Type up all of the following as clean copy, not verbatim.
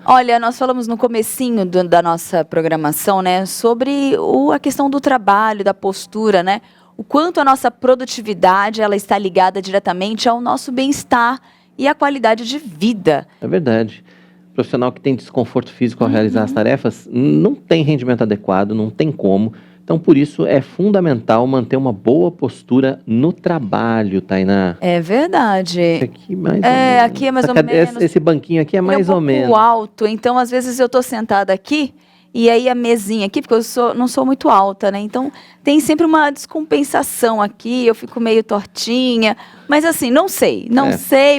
Olha, nós falamos no comecinho da nossa programação, né, sobre a questão do trabalho, da postura, né? O quanto a nossa produtividade ela está ligada diretamente ao nosso bem-estar e à qualidade de vida. É verdade. O profissional que tem desconforto físico ao realizar as tarefas não tem rendimento adequado, não tem como. Então, por isso, é fundamental manter uma boa postura no trabalho, Tainá. É verdade. Aqui mais ou menos. Aqui é mais ou menos. Esse banquinho aqui é mais ou menos. É um pouco alto, então às vezes eu tô sentada aqui e aí a mesinha aqui, porque não sou muito alta, né? Então tem sempre uma descompensação aqui, eu fico meio tortinha, mas assim, não sei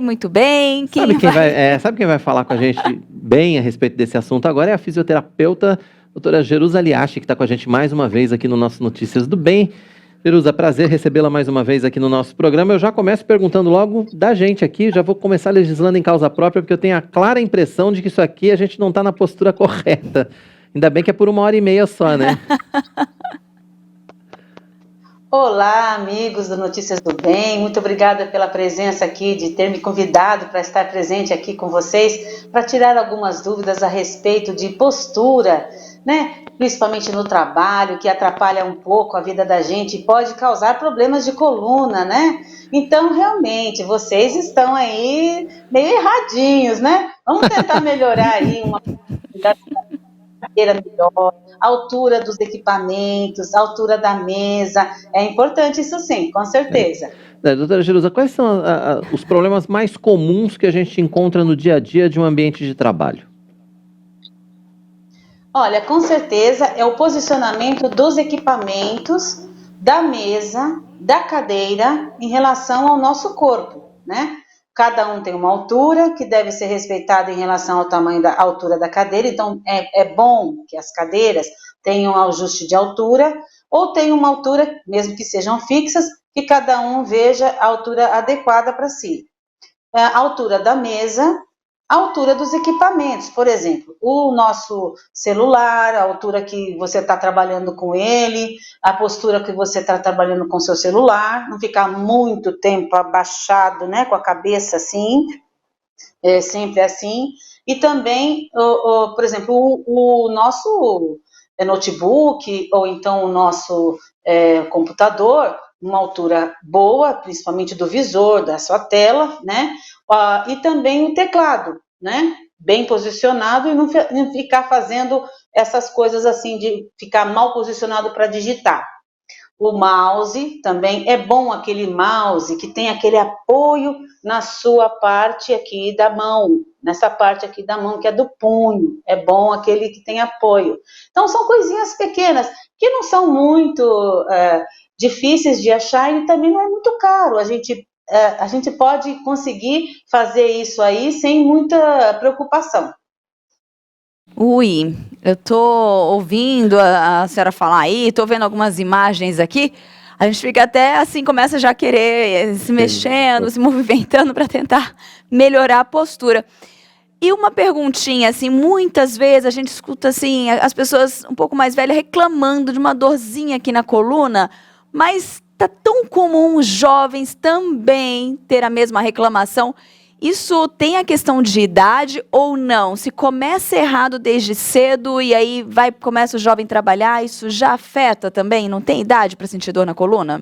muito bem. Sabe quem vai falar com a gente bem a respeito desse assunto agora é a fisioterapeuta doutora Jerusa Liachi, que está com a gente mais uma vez aqui no nosso Notícias do Bem. Jerusa, prazer recebê-la mais uma vez aqui no nosso programa. Eu já começo perguntando logo da gente aqui, já vou começar legislando em causa própria, porque eu tenho a clara impressão de que isso aqui a gente não está na postura correta. Ainda bem que é por 1h30 só, né? Olá, amigos do Notícias do Bem, muito obrigada pela presença aqui, de ter me convidado para estar presente aqui com vocês, para tirar algumas dúvidas a respeito de postura, né? Principalmente no trabalho, que atrapalha um pouco a vida da gente e pode causar problemas de coluna, né? Então, realmente, vocês estão aí meio erradinhos, né? Vamos tentar melhorar aí uma cadeira melhor, a altura dos equipamentos, a altura da mesa, é importante isso sim, com certeza. Doutora Jerusa, quais são os problemas mais comuns que a gente encontra no dia a dia de um ambiente de trabalho? Olha, com certeza é o posicionamento dos equipamentos, da mesa, da cadeira em relação ao nosso corpo, né? Cada um tem uma altura que deve ser respeitada em relação ao tamanho da altura da cadeira, então é bom que as cadeiras tenham um ajuste de altura, ou tenham uma altura, mesmo que sejam fixas, que cada um veja a altura adequada para si. A altura da mesa, a altura dos equipamentos, por exemplo, o nosso celular, a altura que você está trabalhando com ele, a postura que você está trabalhando com seu celular, não ficar muito tempo abaixado, né, com a cabeça assim, sempre assim, e também, por exemplo, o nosso notebook, ou então o nosso computador, uma altura boa, principalmente do visor, da sua tela, né? E também o teclado, né? Bem posicionado e não ficar fazendo essas coisas assim de ficar mal posicionado para digitar. O mouse também é bom, aquele mouse que tem aquele apoio na sua parte aqui da mão, nessa parte aqui da mão que é do punho, é bom aquele que tem apoio. Então são coisinhas pequenas que não são muito difíceis de achar e também não é muito caro. A gente pode conseguir fazer isso aí sem muita preocupação. Ui, eu tô ouvindo a senhora falar aí, tô vendo algumas imagens aqui, a gente fica até assim, começa já a querer se mexendo, se movimentando para tentar melhorar a postura. E uma perguntinha, assim, muitas vezes a gente escuta assim, as pessoas um pouco mais velhas reclamando de uma dorzinha aqui na coluna, mas tá tão comum os jovens também ter a mesma reclamação. Isso tem a questão de idade ou não? Se começa errado desde cedo e aí começa o jovem a trabalhar, isso já afeta também? Não tem idade para sentir dor na coluna?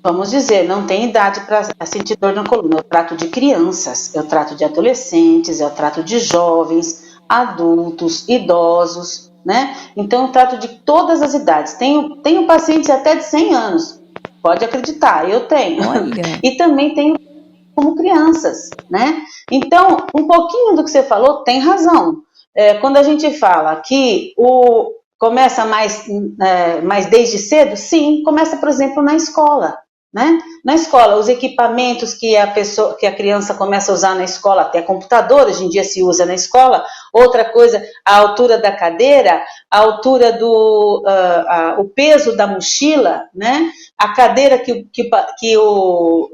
Vamos dizer, não tem idade para sentir dor na coluna. Eu trato de crianças, eu trato de adolescentes, eu trato de jovens, adultos, idosos, né? Então eu trato de todas as idades. Tenho pacientes até de 100 anos, pode acreditar, eu tenho. Olha. E também tenho como crianças, né? Então, um pouquinho do que você falou tem razão. Quando a gente fala que começa mais desde cedo, sim, começa, por exemplo, na escola, né? Na escola, os equipamentos que a criança começa a usar na escola, até computador, hoje em dia se usa na escola. Outra coisa, a altura da cadeira, a altura o peso da mochila, né? A cadeira que o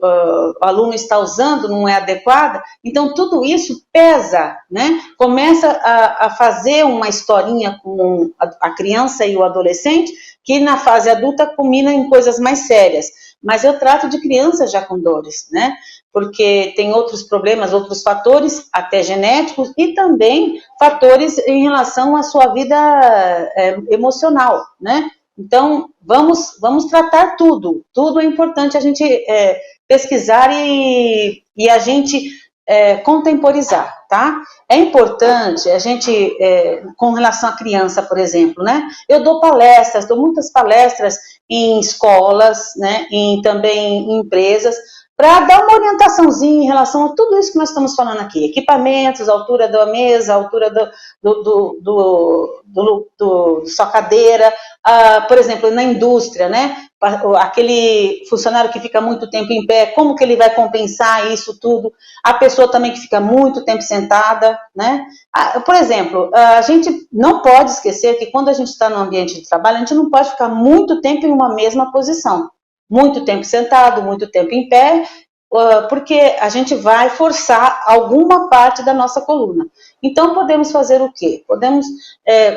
aluno está usando não é adequada, então tudo isso pesa, né? Começa a fazer uma historinha com a criança e o adolescente, que na fase adulta culmina em coisas mais sérias. mas eu trato de crianças já com dores, né? Porque tem outros problemas, outros fatores, até genéticos, e também fatores em relação à sua vida emocional, né? Então, vamos tratar tudo. Tudo é importante a gente pesquisar e a gente contemporizar, tá? É importante a gente, com relação à criança, por exemplo, né? Eu dou muitas palestras em escolas, né? Também em empresas, para dar uma orientaçãozinha em relação a tudo isso que nós estamos falando aqui. Equipamentos, altura da mesa, altura da sua cadeira, por exemplo, na indústria, né? Aquele funcionário que fica muito tempo em pé, como que ele vai compensar isso tudo? A pessoa também que fica muito tempo sentada, né? Por exemplo, a gente não pode esquecer que quando a gente está no ambiente de trabalho, a gente não pode ficar muito tempo em uma mesma posição. Muito tempo sentado, muito tempo em pé, porque a gente vai forçar alguma parte da nossa coluna. Então, podemos fazer o quê? Podemos,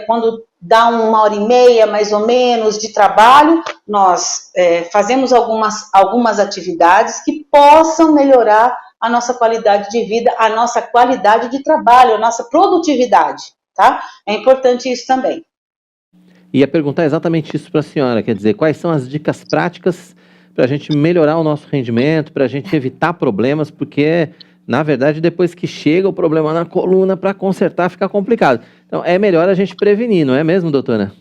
quando dá 1h30, mais ou menos, de trabalho, nós fazemos algumas atividades que possam melhorar a nossa qualidade de vida, a nossa qualidade de trabalho, a nossa produtividade, tá? É importante isso também. Ia perguntar exatamente isso para a senhora, quer dizer, quais são as dicas práticas para a gente melhorar o nosso rendimento, para a gente evitar problemas, porque, na verdade, depois que chega o problema na coluna, para consertar fica complicado. Então, é melhor a gente prevenir, não é mesmo, doutora?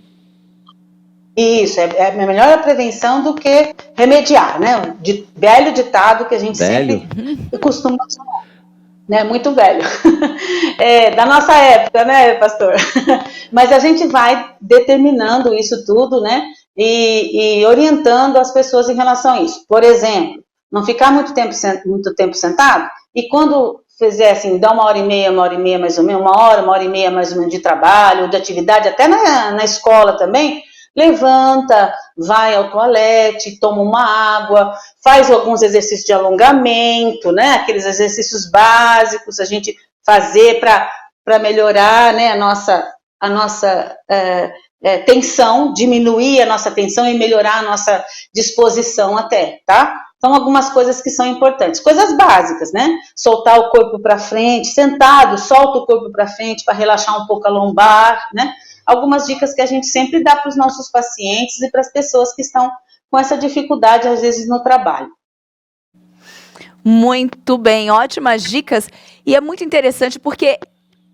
Isso, é melhor a prevenção do que remediar, né? Velho ditado que a gente sempre costuma falar, né? Muito velho. Da nossa época, né, pastor? Mas a gente vai determinando isso tudo, né? E orientando as pessoas em relação a isso. Por exemplo, não ficar muito tempo sentado, e quando fizer assim, dá 1h30 mais ou menos, 1h30 mais ou menos de trabalho, de atividade, até na escola também, levanta, vai ao toalete, toma uma água, faz alguns exercícios de alongamento, né? Aqueles exercícios básicos, a gente fazer para melhorar, né, a nossa tensão, diminuir a nossa tensão e melhorar a nossa disposição até, tá? Então, algumas coisas que são importantes. Coisas básicas, né? Soltar o corpo para frente, sentado, solta o corpo para frente para relaxar um pouco a lombar, né? Algumas dicas que a gente sempre dá para os nossos pacientes e para as pessoas que estão com essa dificuldade, às vezes, no trabalho. Muito bem, ótimas dicas. E é muito interessante porque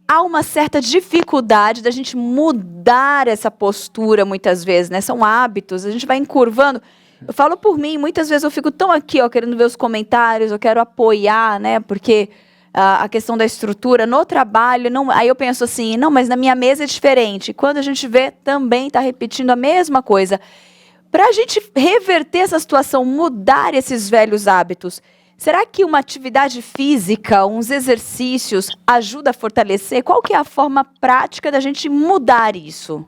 há uma certa dificuldade da gente mudar essa postura muitas vezes, né? São hábitos, a gente vai encurvando. Eu falo por mim, muitas vezes eu fico tão aqui, ó, querendo ver os comentários, eu quero apoiar, né? Porque a questão da estrutura no trabalho, não, aí eu penso assim, não, mas na minha mesa é diferente. Quando a gente vê, também está repetindo a mesma coisa. Para a gente reverter essa situação, mudar esses velhos hábitos, será que uma atividade física, uns exercícios, ajuda a fortalecer? Qual que é a forma prática da gente mudar isso?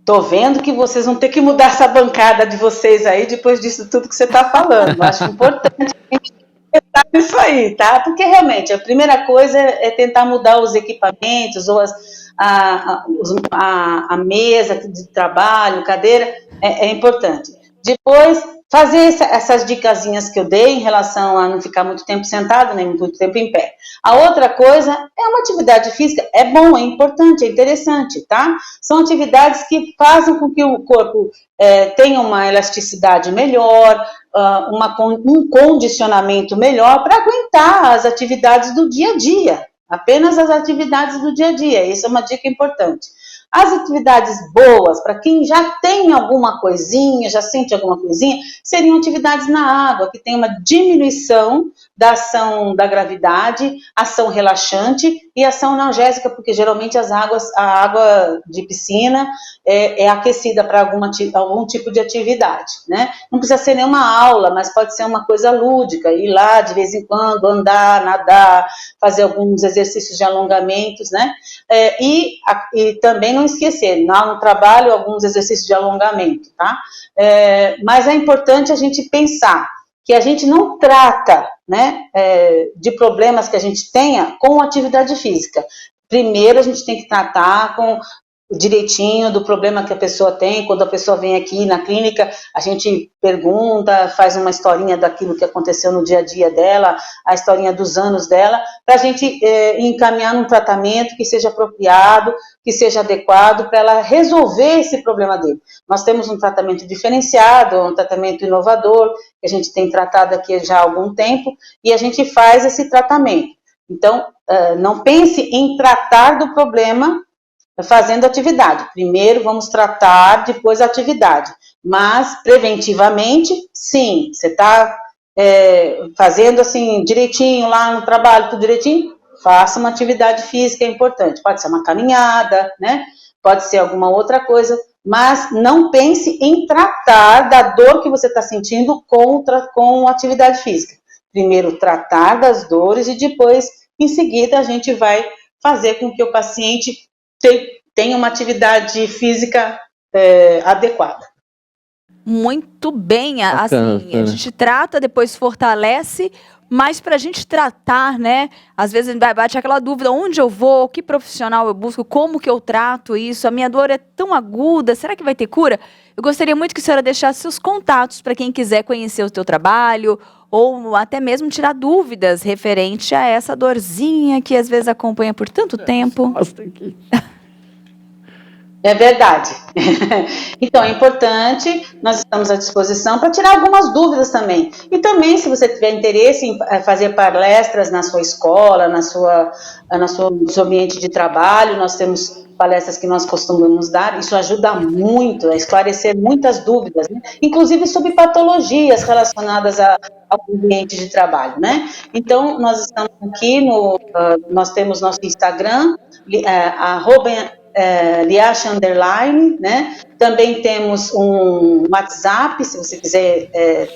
Tô vendo que vocês vão ter que mudar essa bancada de vocês aí, depois disso tudo que você está falando. Eu acho importante a gente pensar nisso aí, tá? Porque realmente, a primeira coisa é tentar mudar os equipamentos, ou a mesa de trabalho, cadeira, é importante. Depois, fazer essas dicasinhas que eu dei em relação a não ficar muito tempo sentado, nem muito tempo em pé. A outra coisa é uma atividade física, é bom, é importante, é interessante, tá? São atividades que fazem com que o corpo tenha uma elasticidade melhor, um condicionamento melhor para aguentar as atividades do dia a dia, apenas as atividades do dia a dia, isso é uma dica importante. As atividades boas, para quem já tem alguma coisinha, já sente alguma coisinha, seriam atividades na água, que tem uma diminuição da ação da gravidade, ação relaxante e ação analgésica, porque geralmente a água de piscina é aquecida para algum tipo de atividade, né? Não precisa ser nenhuma aula, mas pode ser uma coisa lúdica, ir lá de vez em quando, andar, nadar, fazer alguns exercícios de alongamentos, né? E também não esquecer, no trabalho, alguns exercícios de alongamento, tá? Mas é importante a gente pensar que a gente não trata, né, de problemas que a gente tenha com atividade física. Primeiro, a gente tem que tratar com direitinho do problema que a pessoa tem. Quando a pessoa vem aqui na clínica, a gente pergunta, faz uma historinha daquilo que aconteceu no dia a dia dela, a historinha dos anos dela, para a gente encaminhar num tratamento que seja apropriado, que seja adequado para ela resolver esse problema dele. Nós temos um tratamento diferenciado, um tratamento inovador, que a gente tem tratado aqui já há algum tempo, e a gente faz esse tratamento. Então, não pense em tratar do problema fazendo atividade. Primeiro vamos tratar, depois a atividade. Mas, preventivamente, sim, você está fazendo assim, direitinho lá no trabalho, tudo direitinho, faça uma atividade física, é importante. Pode ser uma caminhada, né? Pode ser alguma outra coisa, mas não pense em tratar da dor que você está sentindo com atividade física. Primeiro tratar das dores e depois, em seguida, a gente vai fazer com que o paciente tenha uma atividade física adequada. Muito bem, Bacana, assim, a gente trata, depois fortalece, mas para a gente tratar, né, às vezes bate aquela dúvida, onde eu vou, que profissional eu busco, como que eu trato isso, a minha dor é tão aguda, será que vai ter cura? Eu gostaria muito que a senhora deixasse seus contatos para quem quiser conhecer o teu trabalho, ou até mesmo tirar dúvidas referente a essa dorzinha que às vezes acompanha por tanto tempo. É verdade. Então, é importante, nós estamos à disposição para tirar algumas dúvidas também. E também, se você tiver interesse em fazer palestras na sua escola, no seu ambiente de trabalho, nós temos palestras que nós costumamos dar, isso ajuda muito a esclarecer muitas dúvidas, né? Inclusive sobre patologias relacionadas ao ambiente de trabalho, né? Então, nós estamos aqui, nós temos nosso Instagram, Liache _, né? Também temos um WhatsApp, se você quiser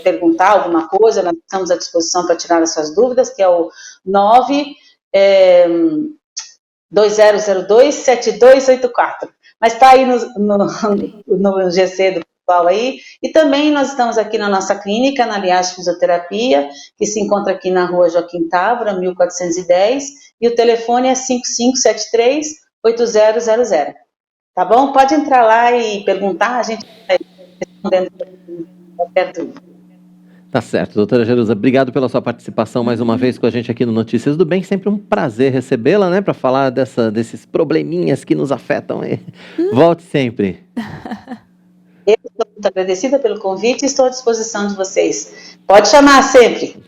perguntar alguma coisa, nós estamos à disposição para tirar as suas dúvidas, que é o 2002-7284. Mas está aí no GC do pessoal aí. E também nós estamos aqui na nossa clínica, na Liache Fisioterapia, que se encontra aqui na rua Joaquim Távora, 1410, e o telefone é 5573-8000. Tá bom? Pode entrar lá e perguntar, a gente vai respondendo qualquer dúvida. Tá certo, doutora Jerusa, obrigado pela sua participação mais uma vez com a gente aqui no Notícias do Bem, sempre um prazer recebê-la, né, para falar desses probleminhas que nos afetam. Volte sempre. Eu estou muito agradecida pelo convite e estou à disposição de vocês. Pode chamar sempre.